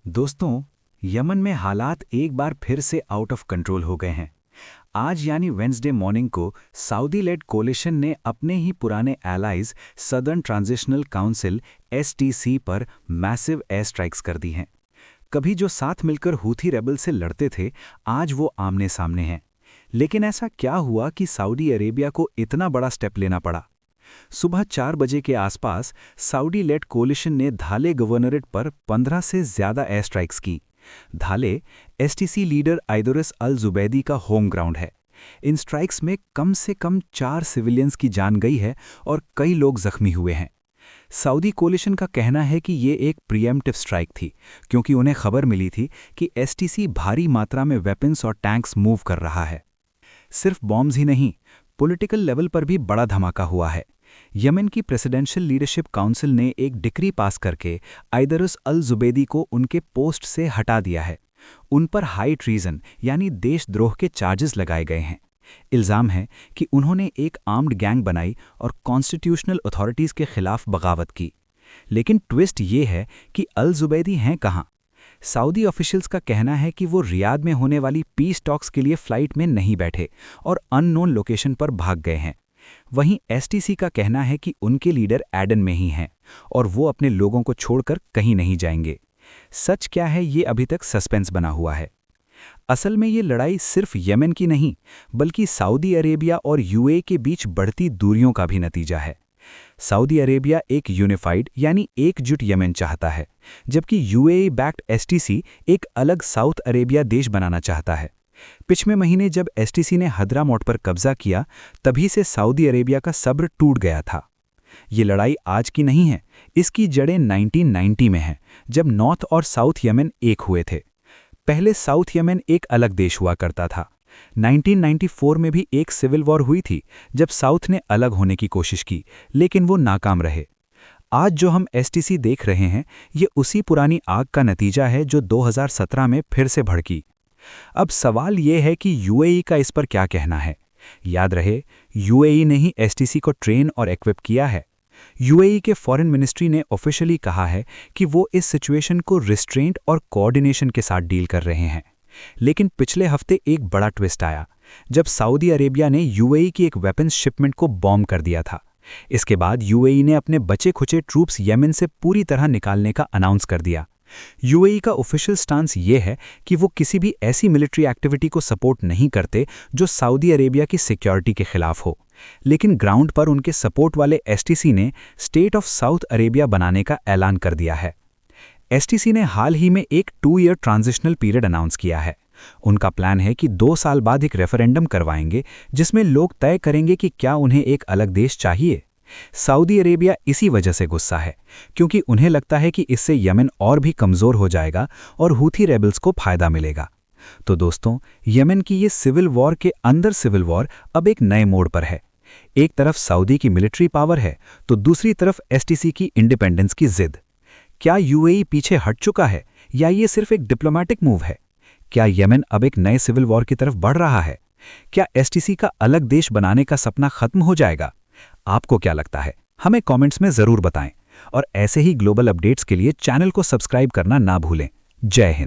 दोस्तों, यमन में हालात एक बार फिर से आउट ऑफ कंट्रोल हो गए हैं। आज यानी वेंसडे मॉर्निंग को सऊदी लेड कोलिशन ने अपने ही पुराने allies southern transitional council (STC) पर मैसिव एयर स्ट्राइक्स कर दी हैं। कभी जो साथ मिलकर हूथी रेबल से लड़ते थे, आज वो आमने सामने हैं। लेकिन ऐसा क्या हुआ कि सऊदी अरेबिया को इतना बड़ा स्टेप लेना पड़ा? सुबह 4 बजे के आसपास सऊदी लेड कोलिशन ने धाले गवर्नरेट पर 15 से ज्यादा एयर स्ट्राइक्स की। धाले एसटीसी लीडर आइदोरस अल जुबैदी का होम ग्राउंड है। इन स्ट्राइक्स में कम से कम 4 सिविलियंस की जान गई है और कई लोग जख्मी हुए हैं। सऊदी कोलिशन का कहना है कि ये एक प्रीएम्प्टिव स्ट्राइक थी, क्योंकि उन्हें खबर मिली थी कि एसटीसी भारी मात्रा में वेपन्स और टैंक्स मूव कर रहा है। सिर्फ बॉम्ब्स ही नहीं, पॉलिटिकल लेवल पर भी बड़ा धमाका हुआ है। यमन की प्रेसिडेंशियल लीडरशिप काउंसिल ने एक डिक्री पास करके आइदरस अल जुबैदी को उनके पोस्ट से हटा दिया है। उन पर हाई ट्रीजन यानी देशद्रोह के चार्जेस लगाए गए हैं। इल्ज़ाम है कि उन्होंने एक आर्म्ड गैंग बनाई और कॉन्स्टिट्यूशनल अथॉरिटीज़ के खिलाफ बगावत की। लेकिन ट्विस्ट ये है कि अल जुबैदी हैं कहाँ? सऊदी ऑफिशियल्स का कहना है कि वो रियाद में होने वाली पीस टॉक्स के लिए फ़्लाइट में नहीं बैठे और अननोन लोकेशन पर भाग गए हैं। वहीं एसटीसी का कहना है कि उनके लीडर एडन में ही हैं और वो अपने लोगों को छोड़कर कहीं नहीं जाएंगे। सच क्या है, ये अभी तक सस्पेंस बना हुआ है। असल में ये लड़ाई सिर्फ यमन की नहीं, बल्कि सऊदी अरेबिया और यूएई के बीच बढ़ती दूरियों का भी नतीजा है। सऊदी अरेबिया एक यूनिफाइड यानी एकजुट यमन चाहता है, जबकि यूएई बैक्ड एसटीसी एक अलग साउथ अरेबिया देश बनाना चाहता है। पिछले महीने जब एसटीसी ने हद्रामौट पर कब्जा किया, तभी से सऊदी अरेबिया का सब्र टूट गया था। ये लड़ाई आज की नहीं है, इसकी जड़ें 1990 में हैं, जब नॉर्थ और साउथ यमन एक हुए थे। पहले साउथ यमन एक अलग देश हुआ करता था। 1994 में भी एक सिविल वॉर हुई थी, जब साउथ ने अलग होने की कोशिश की, लेकिन वो नाकाम रहे। आज जो हम एसटीसी देख रहे हैं, ये उसी पुरानी आग का नतीजा है जो 2017 में फिर से भड़की। अब सवाल ये है कि यूएई का इस पर क्या कहना है। याद रहे, यूएई ने ही एसटीसी को ट्रेन और इक्विप किया है। यूएई के फॉरेन मिनिस्ट्री ने ऑफिशियली कहा है कि वो इस सिचुएशन को रिस्ट्रेंट और कोऑर्डिनेशन के साथ डील कर रहे हैं। लेकिन पिछले हफ्ते एक बड़ा ट्विस्ट आया, जब सऊदी अरेबिया ने यूएई की एक वेपन्स शिपमेंट को बॉम्ब कर दिया था। इसके बाद यूएई ने अपने बचे खुचे ट्रूप्स यमन से पूरी तरह निकालने का अनाउंस कर दिया। यूएई का ऑफिशियल स्टांस ये है कि वो किसी भी ऐसी मिलिट्री एक्टिविटी को सपोर्ट नहीं करते जो सऊदी अरेबिया की सिक्योरिटी के खिलाफ हो। लेकिन ग्राउंड पर उनके सपोर्ट वाले एसटीसी ने स्टेट ऑफ साउथ अरेबिया बनाने का ऐलान कर दिया है। एसटीसी ने हाल ही में एक 2 ईयर ट्रांजिशनल पीरियड अनाउंस किया है। उनका प्लान है कि 2 साल बाद एक रेफरेंडम करवाएंगे, जिसमें लोग तय करेंगे कि क्या उन्हें एक अलग देश चाहिए। सऊदी अरेबिया इसी वजह से गुस्सा है, क्योंकि उन्हें लगता है कि इससे यमन और भी कमज़ोर हो जाएगा और हूथी रेबल्स को फायदा मिलेगा। तो दोस्तों, यमन की ये सिविल वॉर के अंदर सिविल वॉर अब एक नए मोड़ पर है। एक तरफ सऊदी की मिलिट्री पावर है, तो दूसरी तरफ एसटीसी की इंडिपेंडेंस की जिद। क्या यूएई पीछे हट चुका है, या ये सिर्फ एक डिप्लोमैटिक मूव है? क्या यमन अब एक नए सिविल वॉर की तरफ बढ़ रहा है? क्या एसटीसी का अलग देश बनाने का सपना खत्म हो जाएगा? आपको क्या लगता है? हमें कमेंट्स में जरूर बताएं और ऐसे ही ग्लोबल अपडेट्स के लिए चैनल को सब्सक्राइब करना ना भूलें। जय हिंद।